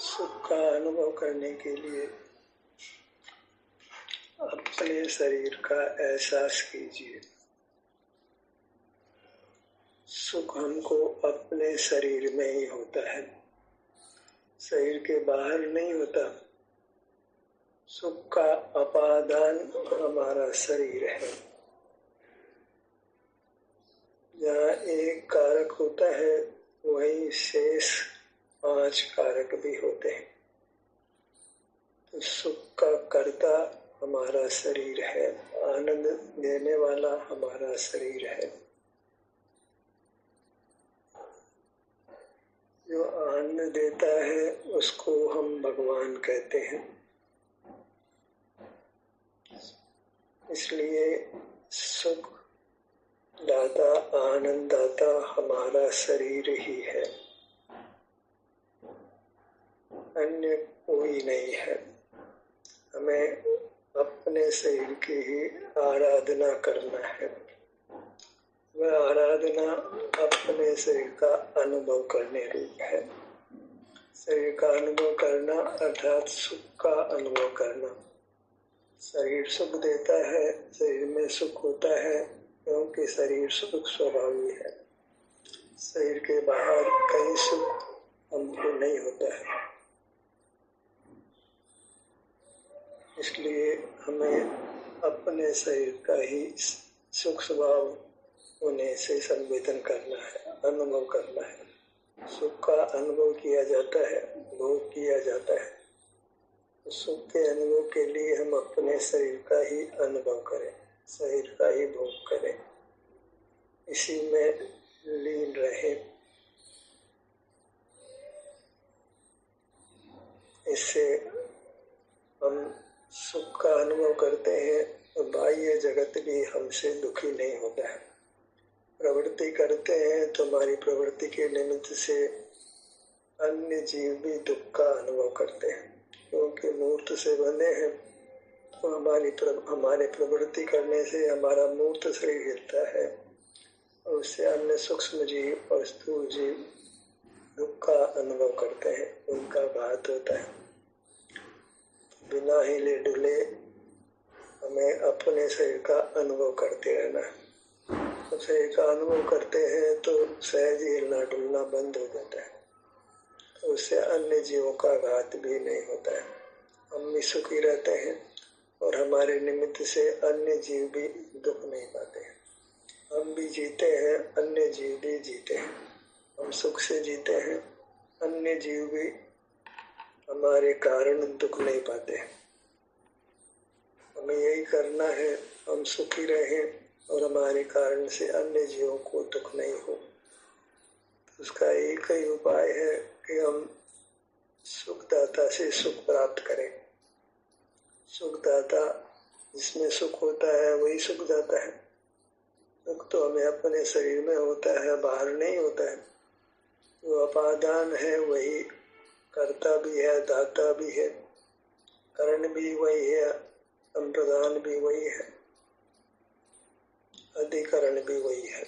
सुख का अनुभव करने के लिए अपने शरीर का एहसास कीजिए। सुख हमको अपने शरीर में ही होता है, शरीर के बाहर नहीं होता। सुख का अपादान हमारा शरीर है। जहाँ एक कारक होता है वहीं शेष 5 कारक भी होते हैं। तो सुख का कर्ता हमारा शरीर है, आनंद देने वाला हमारा शरीर है। जो आनंद देता है उसको हम भगवान कहते हैं। इसलिए सुख दाता, आनंद दाता हमारा शरीर ही है, अन्य कोई नहीं है। हमें अपने शरीर की ही आराधना करना है। वह आराधना अपने शरीर का अनुभव करने रूप है। शरीर का अनुभव करना अर्थात सुख का अनुभव करना। शरीर सुख देता है, शरीर में सुख होता है क्योंकि शरीर सुख स्वभावी है। शरीर के बाहर कहीं सुख हमको नहीं होता है। इसलिए हमें अपने शरीर का ही सुख स्वभाव होने से संवेदन करना है, अनुभव करना है। सुख का अनुभव किया जाता है, भोग किया जाता है। सुख के अनुभव के लिए हम अपने शरीर का ही अनुभव करें, शरीर का ही भोग करें, इसी में लीन रहें। इससे हम सुख का अनुभव करते हैं तो बाह्य जगत भी हमसे दुखी नहीं होता है। प्रवृत्ति करते हैं तो हमारी प्रवृत्ति के निमित्त से अन्य जीव भी दुख का अनुभव करते हैं, क्योंकि मूर्त से बने हैं। तो हमारे प्रवृत्ति करने से हमारा मूर्त शरीर हिलता है और उससे अन्य सूक्ष्म जीव और स्थूल जीव दुख का अनुभव करते हैं, उनका घात होता है। बिना हिले डुले हमें अपने शरीर का अनुभव करते रहना है। जब शरीर का अनुभव करते हैं तो सहज हिलना डुलना बंद हो जाता है, तो उससे अन्य जीवों का घात भी नहीं होता है। हम भी सुखी रहते हैं और हमारे निमित्त से अन्य जीव भी दुख नहीं पाते हैं। हम भी जीते हैं, अन्य जीव भी जीते हैं। हम सुख से जीते हैं, अन्य जीव भी हमारे कारण दुख नहीं पाते हैं। हमें यही करना है, हम सुखी रहें और हमारे कारण से अन्य जीवों को दुख नहीं हो। तो उसका एक ही उपाय है कि हम सुखदाता से सुख प्राप्त करें। सुखदाता जिसमें सुख होता है वही सुखदाता है। सुख तो हमें अपने शरीर में होता है, बाहर नहीं होता है। जो अपादान है वही कर्ता भी है, दाता भी है, करण भी वही है, संप्रदान भी वही है, अधिकरण भी वही है।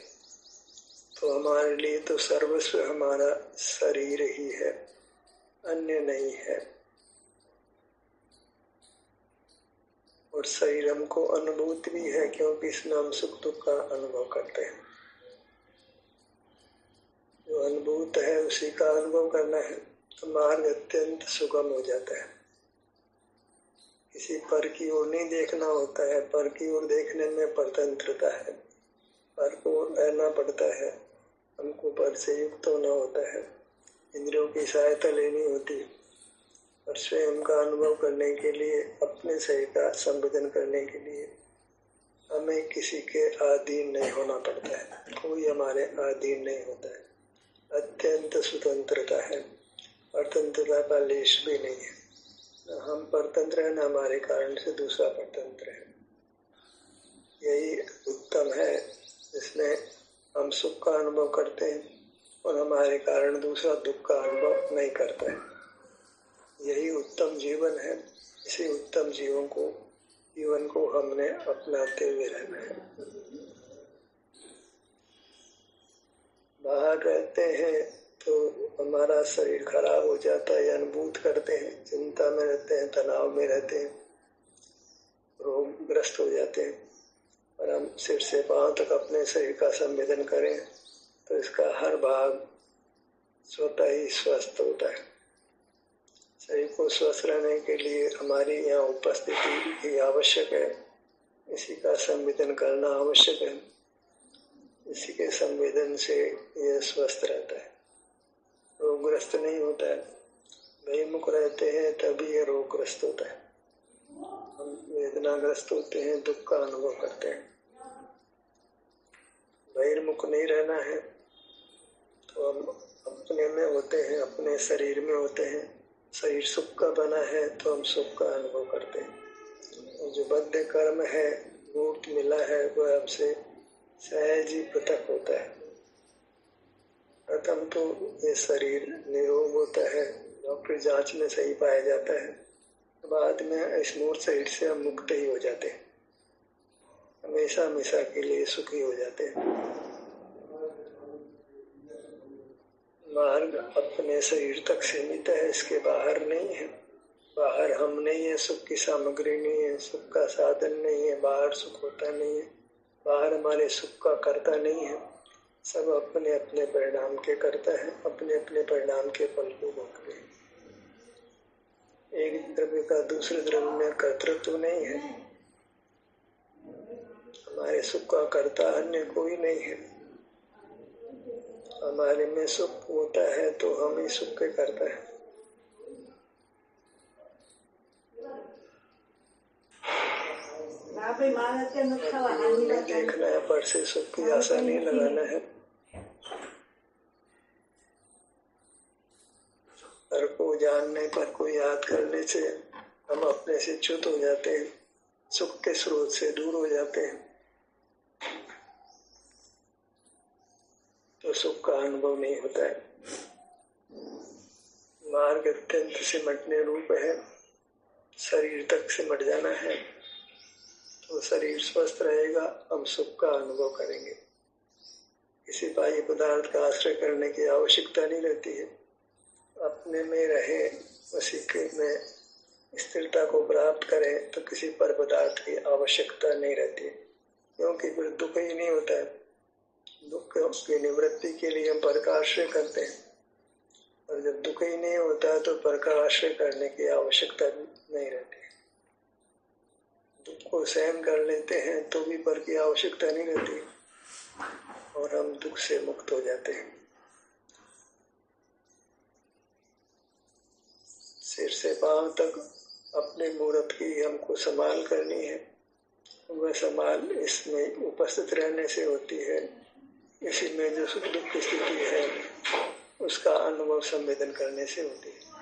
तो हमारे लिए तो सर्वस्व हमारा शरीर ही है, अन्य नहीं है। और शरीर हमको अनुभूति भी है क्योंकि इसमें हम सुख दुख का अनुभव करते हैं। जो अनुभूत है उसी का अनुभव करना है तो मार्ग अत्यंत सुगम हो जाता है। किसी पर की ओर नहीं देखना होता है, पर की ओर देखने में परतंत्रता है। पर को रहना पड़ता है, हमको पर से युक्त होना होता है, इंद्रियों की सहायता लेनी होती है। और स्वयं का अनुभव करने के लिए, अपने शरीर का संवेदन करने के लिए हमें किसी के अधीन नहीं होना पड़ता है। कोई हमारे अधीन नहीं होता है। अत्यंत स्वतंत्रता है, परतंत्रता का लेश भी नहीं है। न हम परतंत्र हैं, न हमारे कारण से दूसरा परतंत्र है। यही उत्तम है जिसमें हम सुख का अनुभव करते हैं और हमारे कारण दूसरा दुख का अनुभव नहीं करता है। यही उत्तम जीवन है। इसी उत्तम जीवन को हमने अपनाते हुए रहना है। बाहर रहते हैं तो हमारा शरीर खराब हो जाता है, अनुभूत करते हैं, चिंता में रहते हैं, तनाव में रहते हैं, रोगग्रस्त हो जाते हैं। और हम सिर से पांव तक अपने शरीर का संवेदन करें तो इसका हर भाग स्वतः ही स्वस्थ होता है। शरीर को स्वस्थ रहने के लिए हमारी यहाँ उपस्थिति ही आवश्यक है, इसी का संवेदन करना आवश्यक है। इसी के संवेदन से यह स्वस्थ रहता है, रोगग्रस्त नहीं होता है। बहिर्मुख रहते हैं तभी यह रोगग्रस्त होता है। हम वेदनाग्रस्त होते हैं, दुख का अनुभव करते हैं। बहिर्मुख नहीं रहना है तो हम अपने में होते हैं, अपने शरीर में होते हैं। शरीर सुख का बना है तो हम सुख का अनुभव करते हैं। और जो बद्ध कर्म है, मूर्त मिला है, वह हमसे सहज ही पृथक होता है। प्रथम तो ये शरीर निरोग होता है, डॉक्टर जांच में सही पाया जाता है। बाद में इस मूर्त शरीर से हम मुक्त ही हो जाते हैं, हमेशा हमेशा के लिए सुखी हो जाते हैं। मार्ग अपने शरीर तक सीमित है, इसके बाहर नहीं है। बाहर हम नहीं है, सुख की सामग्री नहीं है, सुख का साधन नहीं है, बाहर सुख होता नहीं है, बाहर हमारे सुख का कर्ता नहीं है। सब अपने अपने परिणाम के कर्ता है, अपने अपने परिणाम के फल को भोगते हैं। एक द्रव्य का दूसरे द्रव्य में कर्तृत्व नहीं है। हमारे सुख का कर्ता अन्य कोई नहीं है। हमारे में सुख होता है तो हम ही सुख के कर्ता है। देखना है, पर से सुख की आशा नहीं लगाना है। पर को जानने, पर को याद करने से हम अपने से च्युत हो जाते हैं, सुख के स्रोत से दूर हो जाते हैं, तो सुख का अनुभव नहीं होता है। मार्ग अत्यंत सिमटने रूप है, शरीर तक सिमट जाना है तो शरीर स्वस्थ रहेगा, हम सुख का अनुभव करेंगे। किसी बाह्य पदार्थ का आश्रय करने की आवश्यकता नहीं रहती है। अपने में रहे, उसी के में स्थिरता को प्राप्त करें तो किसी पर पदार्थ की आवश्यकता नहीं रहती है, क्योंकि फिर दुख ही नहीं होता है। दुख की निवृत्ति के लिए हम पर का आश्रय करते हैं, और जब दुख ही नहीं होता तो पर का आश्रय करने की आवश्यकता नहीं रहती। दुख को सहन कर लेते हैं तो भी पर की आवश्यकता नहीं रहती और हम दुख से मुक्त हो जाते हैं। सिर से पांव तक अपने मूर्त की हमको संभाल करनी है। वह संभाल इसमें उपस्थित रहने से होती है। इसी में जो सुख दुख की स्थिति है उसका अनुभव संवेदन करने से होती है।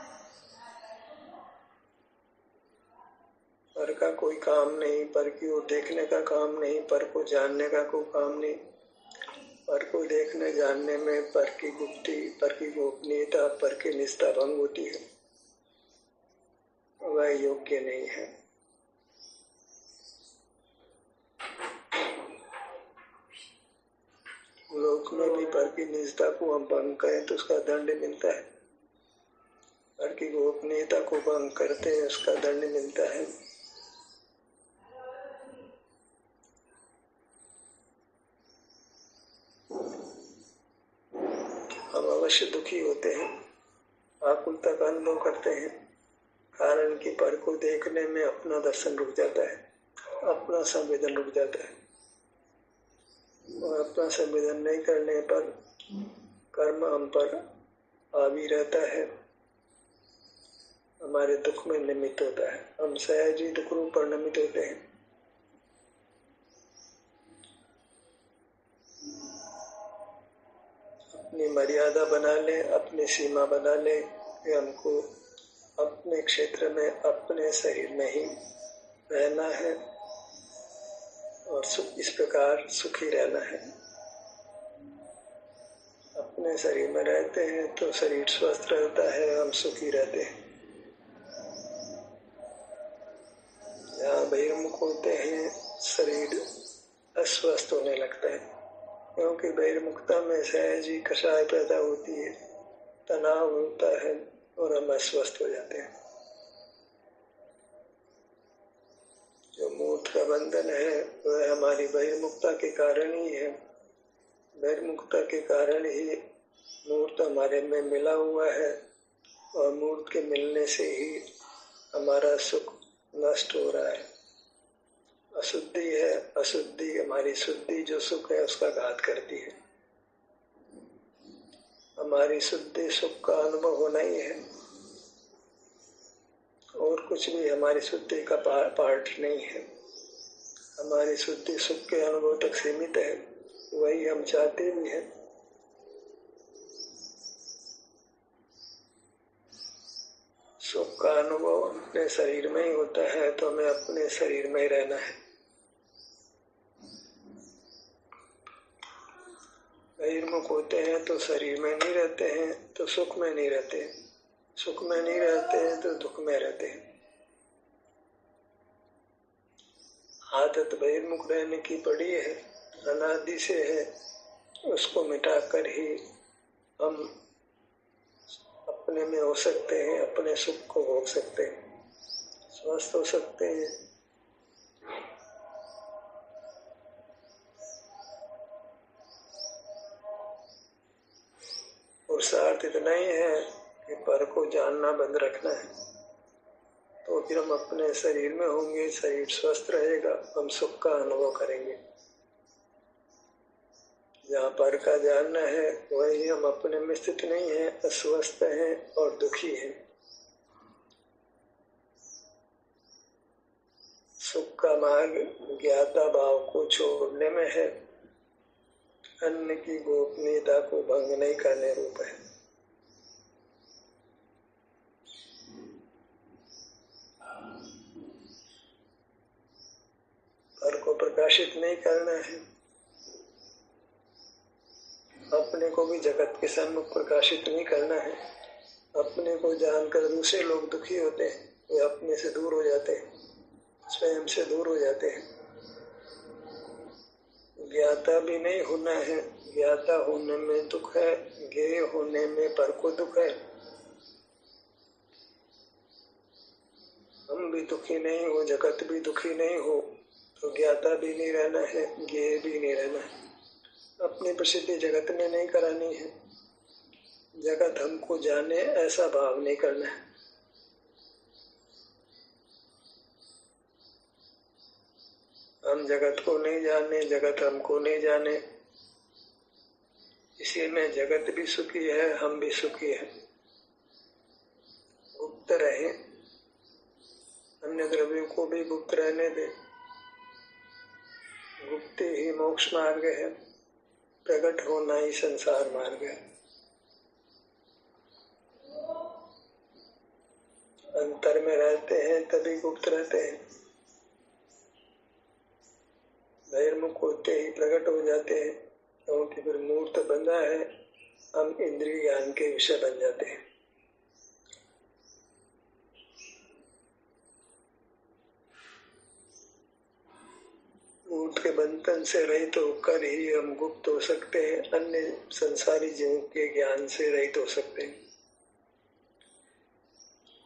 पर का कोई काम नहीं, पर की ओर देखने का काम नहीं, पर को जानने का कोई काम नहीं। पर को देखने जानने में पर की गुप्ती, पर की गोपनीयता, पर की निष्ठा भंग होती है, वह योग्य नहीं है। लोक में भी पर की निष्ठा को हम भंग करें तो उसका दंड मिलता है, पर की गोपनीयता को भंग करते हैं उसका दंड मिलता है। हम अवश्य दुखी होते हैं, आकुलता का अनुभव करते हैं, कारण कि पर को देखने में अपना दर्शन रुक जाता है, अपना संवेदन रुक जाता है, और अपना संवेदन नहीं करने पर कर्म हम पर हावी रहता है, हमारे दुख में निमित्त होता है। हम सहज ही दुख रूप परिणमित होते हैं। अपनी मर्यादा बना ले, अपनी सीमा बना ले कि हमको अपने क्षेत्र में, अपने शरीर में ही रहना है और इस प्रकार सुखी रहना है। अपने शरीर में रहते हैं तो शरीर स्वस्थ रहता है, हम सुखी रहते हैं। जहाँ बहिर्मुख होते हैं शरीर अस्वस्थ होने लगता है, क्योंकि बहिर्मुखता में सहज ही कषाय पैदा होती है, तनाव होता है और हम अस्वस्थ हो जाते हैं। जो मूर्त का बंधन है वह हमारी बहिर्मुखता के कारण ही है। बहिर्मुखता के कारण ही मूर्त हमारे में मिला हुआ है और मूर्त के मिलने से ही हमारा सुख नष्ट हो रहा है। अशुद्धि है, अशुद्धि हमारी शुद्धि जो सुख है उसका घात करती है। हमारी शुद्धि सुख का अनुभव होना ही है और कुछ भी हमारी शुद्धि का पार्ट नहीं है। हमारी शुद्धि सुख के अनुभव तक सीमित है, वही हम चाहते भी हैं। सुख का अनुभव अपने शरीर में ही होता है तो हमें अपने शरीर में ही रहना है। बहिर्मुख होते हैं तो शरीर में नहीं रहते हैं तो सुख में नहीं रहते, सुख में नहीं रहते हैं तो दुख में रहते हैं। आदत बहिर्मुख रहने की पड़ी है, अनादि से है, उसको मिटाकर ही हम अपने में हो सकते हैं, अपने सुख को भोग सकते हैं, स्वस्थ हो सकते हैं। पुरुषार्थ इतना ही है कि पर को जानना बंद रखना है, तो फिर हम अपने शरीर में होंगे, शरीर स्वस्थ रहेगा, हम सुख का अनुभव करेंगे। जहाँ पर का जानना है वही हम अपने में स्थित नहीं है, अस्वस्थ हैं और दुखी हैं। सुख का मार्ग ज्ञाता भाव को छोड़ने में है, अन्य की गोपनीयता को भंग नहीं करने रूप है। पर को प्रकाशित नहीं करना है, अपने को भी जगत के सम्मुख प्रकाशित नहीं करना है। अपने को जानकर दूसरे लोग दुखी होते हैं, वे अपने से दूर हो जाते हैं, स्वयं से दूर हो जाते हैं। ज्ञाता भी नहीं होना है, ज्ञाता होने में दुख है, ज्ञेय होने में पर को दुख है। हम भी दुखी नहीं हो, जगत भी दुखी नहीं हो, तो ज्ञाता भी नहीं रहना है, ज्ञेय भी नहीं रहना है। अपनी प्रसिद्धि जगत में नहीं करानी है, जगत हमको जाने ऐसा भाव नहीं करना है। हम जगत को नहीं जाने, जगत हमको नहीं जाने, इसी में जगत भी सुखी है, हम भी सुखी है। गुप्त रहे, अन्य द्रव्यों को भी गुप्त रहने दे। गुप्ति ही मोक्ष मार्ग है, प्रकट होना ही संसार मार्ग है। अंतर में रहते हैं तभी गुप्त रहते हैं, बहिर्मुख होते ही प्रकट हो जाते हैं, क्योंकि फिर मूर्त बंधा है, हम इंद्रिय ज्ञान के विषय बन जाते हैं। मूर्त के बंधन से रहित होकर ही हम गुप्त हो सकते हैं, अन्य संसारी जीवों के ज्ञान से रहित हो सकते हैं।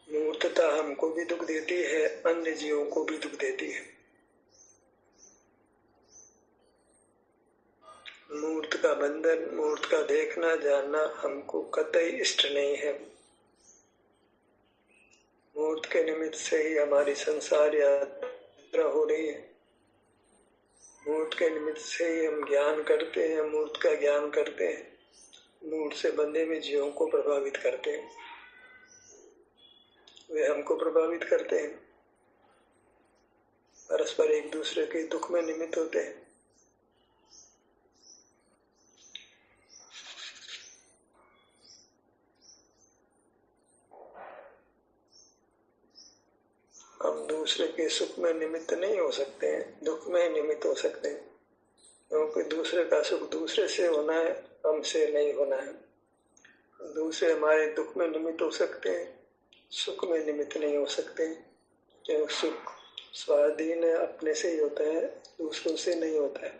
मूर्तता हमको भी दुख देती है, अन्य जीवों को भी दुख देती है। मूर्त का बंधन, मूर्त का देखना जानना हमको कतई इष्ट नहीं है। मूर्त के निमित्त से ही हमारी संसार यात्रा हो रही है। मूर्त के निमित्त से ही हम ज्ञान करते हैं, मूर्त का ज्ञान करते हैं, मूर्त से बंधे हुए जीवों को प्रभावित करते हैं, वे हमको प्रभावित करते हैं, परस्पर एक दूसरे के दुख में निमित्त होते हैं। हम दूसरे के सुख में निमित्त नहीं हो सकते हैं, दुख में निमित्त हो सकते हैं, क्योंकि दूसरे का सुख दूसरे से होना है, हमसे नहीं होना है। दूसरे हमारे दुख में निमित्त हो सकते हैं, सुख में निमित्त नहीं हो सकते, क्योंकि सुख स्वाधीन अपने से ही होता है, दूसरों से नहीं होता है।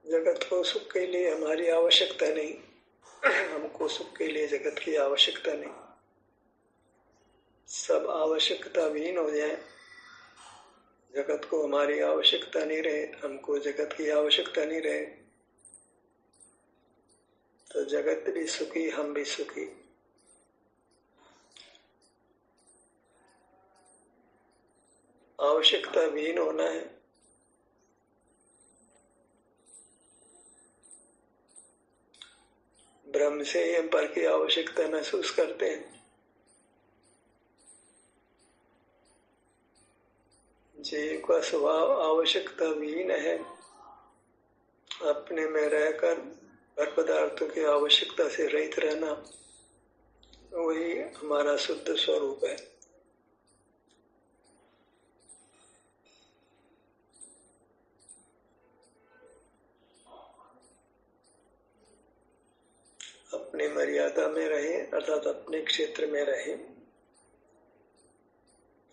जगत को सुख के लिए हमारी आवश्यकता नहीं, हमको सुख के लिए जगत की आवश्यकता नहीं, सब आवश्यकता विहीन हो जाए, जगत को हमारी आवश्यकता नहीं रहे, हमको जगत की आवश्यकता नहीं रहे, तो जगत भी सुखी, हम भी सुखी। आवश्यकता विहीन होना है। ब्रह्म से ही हम पर की आवश्यकता महसूस करते हैं। जीव का स्वभाव आवश्यकता विहीन है, अपने में रहकर हर पदार्थों की आवश्यकता से रहित रहना, वही हमारा शुद्ध स्वरूप है। अपनी मर्यादा में रहे, अर्थात अपने क्षेत्र में रहे,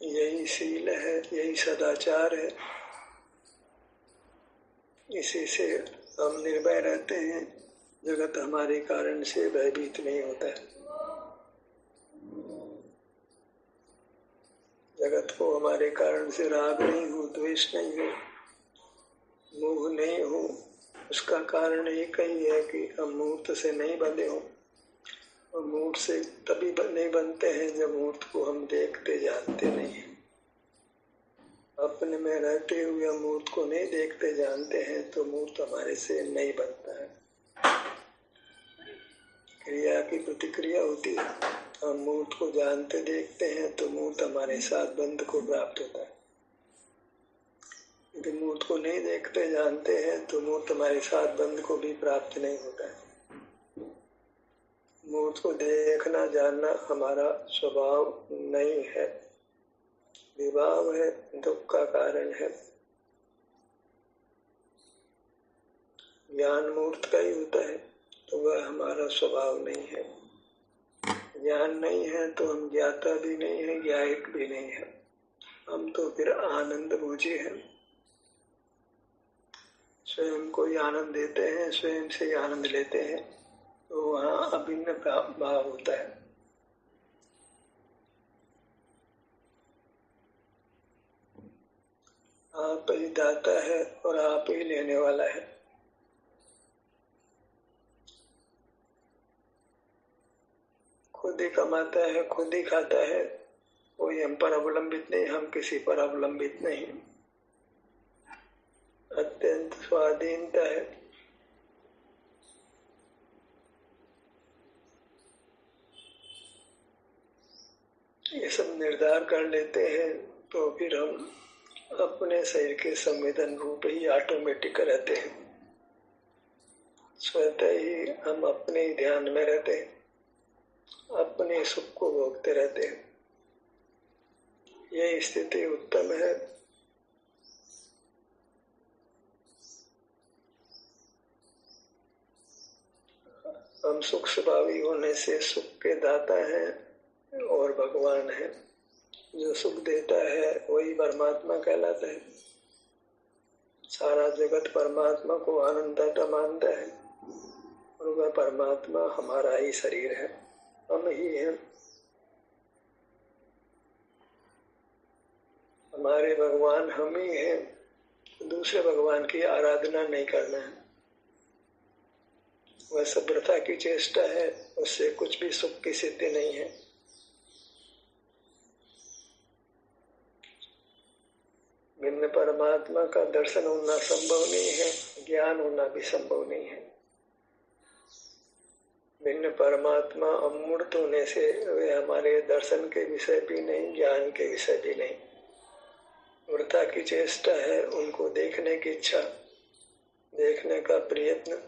यही शील है, यही सदाचार है। इसी से हम निर्भय रहते हैं, जगत हमारे कारण से भयभीत नहीं होता है। जगत को हमारे कारण से राग नहीं हो, द्वेष नहीं हो, मोह नहीं हो, उसका कारण एक ही है कि हम मूर्त से नहीं बंधे हों। और मूर्त से तभी नहीं बनते हैं जब मूर्त को हम देखते जानते नहीं हैं। अपने में रहते हुए हम मूर्त को नहीं देखते जानते हैं तो मूर्त हमारे से नहीं बनता है। क्रिया की प्रतिक्रिया होती है, हम मूर्त को जानते देखते हैं तो मूर्त हमारे साथ बंध को प्राप्त होता है। यदि मूर्त को नहीं देखते जानते हैं तो मूर्त हमारे साथ बंध को भी प्राप्त नहीं होता है। मूर्त को देखना जानना हमारा स्वभाव नहीं है, विभाव है, दुख का कारण है। ज्ञान मूर्त का ही होता है तो वह हमारा स्वभाव नहीं है। ज्ञान नहीं है तो हम ज्ञाता भी नहीं है, ज्ञायक भी नहीं है, हम तो फिर आनंद भोजी हैं। स्वयं को ही आनंद देते हैं, स्वयं से ही आनंद लेते हैं, तो वहाँ अभिन्न भाव होता है। आप ही दाता है और आप ही लेने वाला है। खुद ही कमाता है, खुद ही खाता है, कोई हम पर अवलंबित नहीं, हम किसी पर अवलंबित नहीं। अत्यंत स्वाधीनता है। ये सब निर्धार कर लेते हैं तो फिर हम अपने शरीर के संवेदन रूप ही ऑटोमेटिक रहते हैं। स्वतः ही हम अपने ध्यान में रहते हैं, अपने सुख को भोगते रहते हैं। यह स्थिति उत्तम है। हम सुख स्वभावी होने से सुख के दाता हैं और भगवान है। जो सुख देता है वही परमात्मा कहलाता है। सारा जगत परमात्मा को आनंददाता मानता है और वह परमात्मा हमारा ही शरीर है, हम ही हैं। हमारे भगवान हम ही हैं, दूसरे भगवान की आराधना नहीं करना है। वह सब वृथा की चेष्टा है, उससे कुछ भी सुख की सिद्धि नहीं है। भिन्न परमात्मा का दर्शन होना संभव नहीं है, ज्ञान होना भी संभव नहीं है। भिन्न परमात्मा अमूर्त होने से वे हमारे दर्शन के विषय भी नहीं, ज्ञान के विषय भी नहीं। वृथा की चेष्टा है, उनको देखने की इच्छा, देखने का प्रयत्न।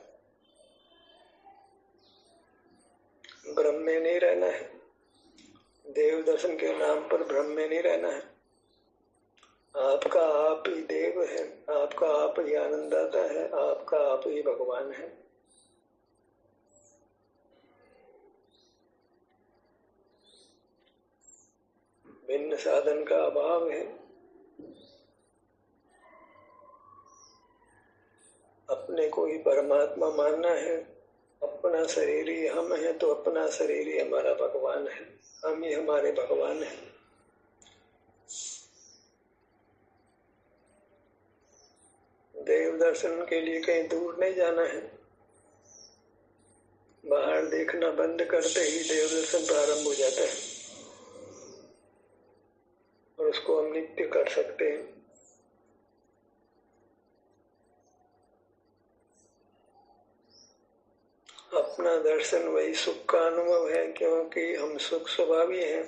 भ्रम में नहीं रहना है, देव दर्शन के नाम पर भ्रम में नहीं रहना है। आपका आप ही देव है, आपका आप ही आनंददाता है, आपका आप ही भगवान है। भिन्न साधन का अभाव है। अपने को ही परमात्मा मानना है अपना शरीर ही हम है तो अपना शरीर ही हमारा भगवान है, हम ही हमारे भगवान हैं। देव दर्शन के लिए कहीं दूर नहीं जाना है, बाहर देखना बंद करते ही देव दर्शन प्रारंभ हो जाता है और उसको हम नित्य कर सकते हैं। अपना दर्शन वही सुख का अनुभव है, क्योंकि हम सुख स्वभावी हैं।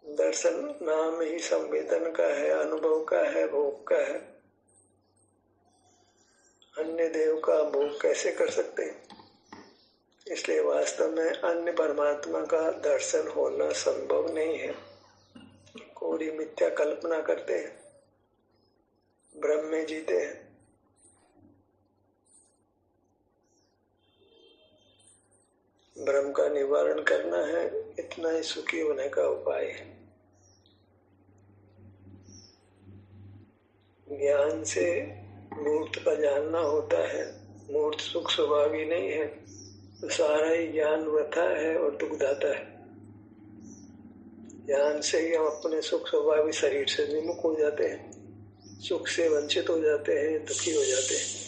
दर्शन नाम ही संवेदन का है, अनुभव का है, भोग का है। अन्य देव का भोग कैसे कर सकते हैं? इसलिए वास्तव में अन्य परमात्मा का दर्शन होना संभव नहीं है। कोरी मिथ्या कल्पना करते हैं, भ्रम में जीते हैं। भ्रम का निवारण करना है, इतना ही सुखी होने का उपाय है। ज्ञान से मूर्त का जानना होता है, मूर्त सुख स्वभावी नहीं है, तो सारा ही ज्ञान वृथा है और दुखदाता है। ज्ञान से ही हम अपने सुख स्वभावी शरीर से विमुख हो जाते हैं, सुख से वंचित हो जाते हैं, दुखी हो जाते हैं।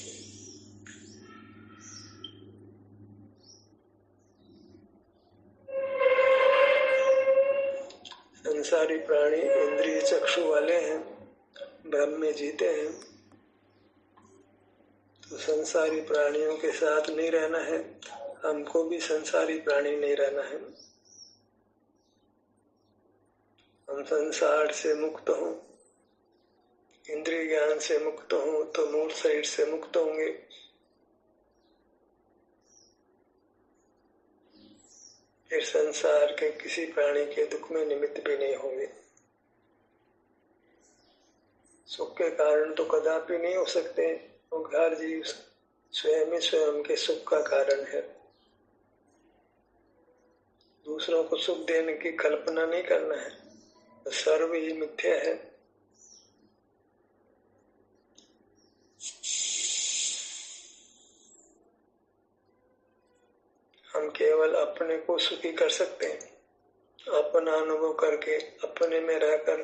संसारी प्राणी इंद्रिय चक्षु वाले हैं, भ्रम में जीते हैं, तो संसारी प्राणियों के साथ नहीं रहना है। हमको भी संसारी प्राणी नहीं रहना है। हम संसार से मुक्त हों, इंद्रिय ज्ञान से मुक्त हों तो मूल शरीर से मुक्त होंगे। फिर संसार के किसी प्राणी के दुख में निमित्त भी नहीं होंगे। सुख के कारण तो कदापि नहीं हो सकते, और हर जीव स्वयं ही स्वयं के सुख का कारण है। दूसरों को सुख देने की कल्पना नहीं करना है, तो सर्व ही मिथ्या है। हम केवल अपने को सुखी कर सकते हैं, अपना अनुभव करके, अपने में रहकर,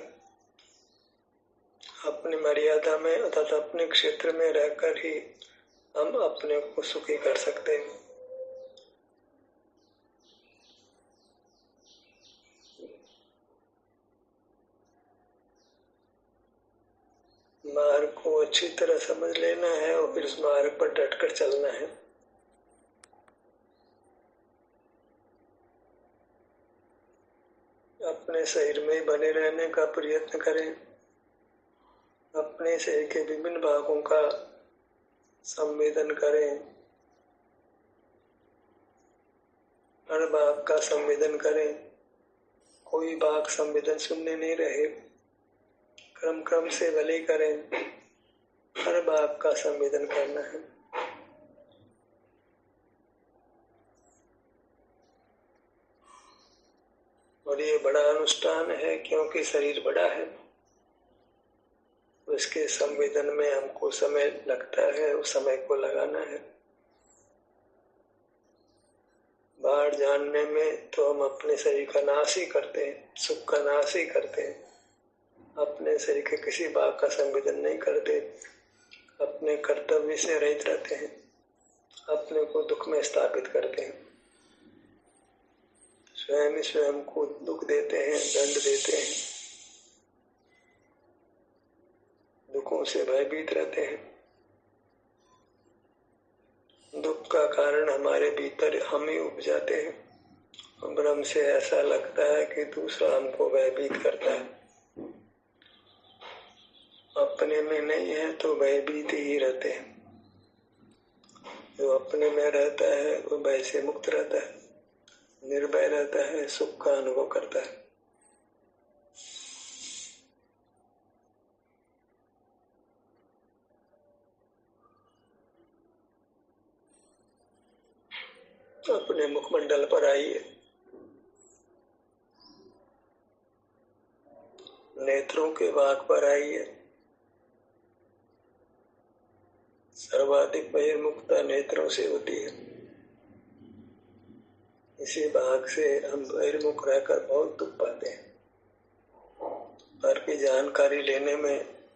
अपनी मर्यादा में अर्थात अपने क्षेत्र में रहकर ही हम अपने को सुखी कर सकते हैं। मार्ग को अच्छी तरह समझ लेना है और फिर उस मार्ग पर डटकर चलना है। अपने शरीर में बने रहने का प्रयत्न करें, अपने शरीर के विभिन्न भागों का संवेदन करें, हर भाग का संवेदन करें, कोई भाग संवेदन शून्य नहीं रहे। क्रम क्रम से भले करें, हर भाग का संवेदन करना है। और ये बड़ा अनुष्ठान है, क्योंकि शरीर बड़ा है, उसके संवेदन में हमको समय लगता है, उस समय को लगाना है। बाहर जानने में तो हम अपने शरीर का नाश ही करते हैं, सुख का नाश ही करते हैं। अपने शरीर के किसी भाग का संवेदन नहीं करते, अपने कर्तव्य से रहित रहते हैं, अपने को दुख में स्थापित करते हैं, स्वयं ही स्वयं को दुख देते हैं, दंड देते हैं, दुखों से भयभीत रहते हैं। दुख का कारण हमारे भीतर हम ही उपजाते हैं। भ्रम से ऐसा लगता है कि दूसरा हमको भयभीत करता है, अपने में नहीं है तो भयभीत ही रहते हैं। जो अपने में रहता है वो भय से मुक्त रहता है, निर्भय रहता है, सुख का अनुभव करता है। अपने मुखमंडल पर आइए, नेत्रों के भाग पर आइए, सर्वाधिक बहिर्मुखता नेत्रों से होती है। इसी भाग से हम बहिर्मुख रहकर बहुत दुख पाते हैं। पर की जानकारी लेने में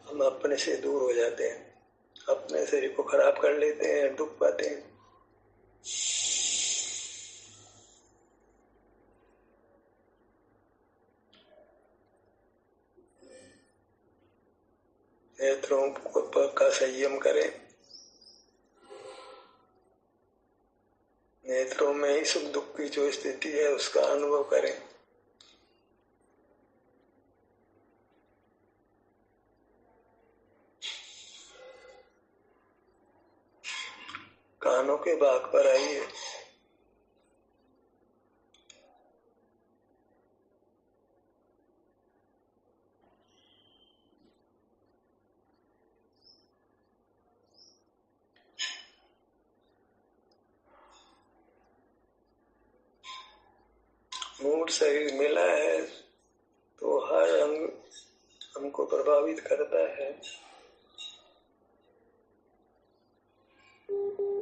हम अपने से दूर हो जाते हैं, अपने शरीर को खराब कर लेते हैं, दुख पाते हैं। नेत्रों का संयम करें। नेत्रों में ही सुख दुख की जो स्थिति है उसका अनुभव करें। कानों के भाग पर आइए। मूड शरीर मिला है तो हर अंग हमको प्रभावित करता है,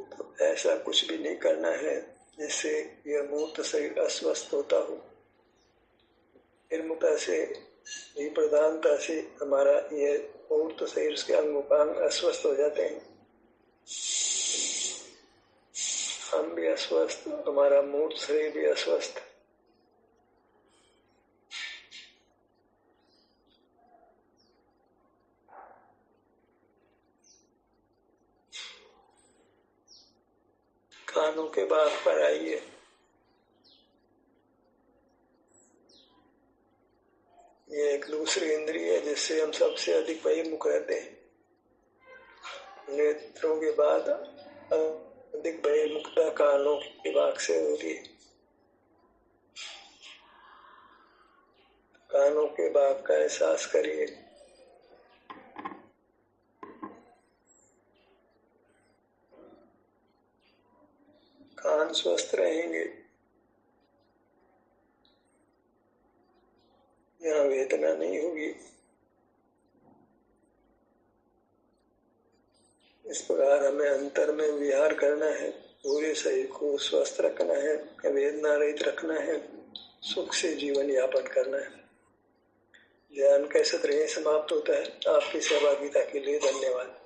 तो ऐसा कुछ भी नहीं करना है जिससे यह मूर्त शरीर अस्वस्थ होता हो। निर्मुखता से भी प्रधानता से हमारा यह मूर्त शरीर उसके अंग अस्वस्थ हो जाते हैं। हम भी अस्वस्थ, हमारा मूर्त शरीर भी अस्वस्थ। कानों के भाग पर आइए। ये एक दूसरी इंद्रिय है जिससे हम सबसे अधिक बहिर्मुख रहते हैं। नेत्रों के बाद अधिक बहिर्मुखता कानों के भाग से होती है। कानों के भाग का एहसास करिए। कान स्वस्थ रहेंगे, यहाँ वेदना नहीं होगी। इस प्रकार हमें अंतर में विहार करना है, पूरे शरीर को स्वस्थ रखना है, वेदना रहित रखना है, सुख से जीवन यापन करना है। ध्यान कैसे तरह समाप्त होता है। आपकी सहभागिता के लिए धन्यवाद।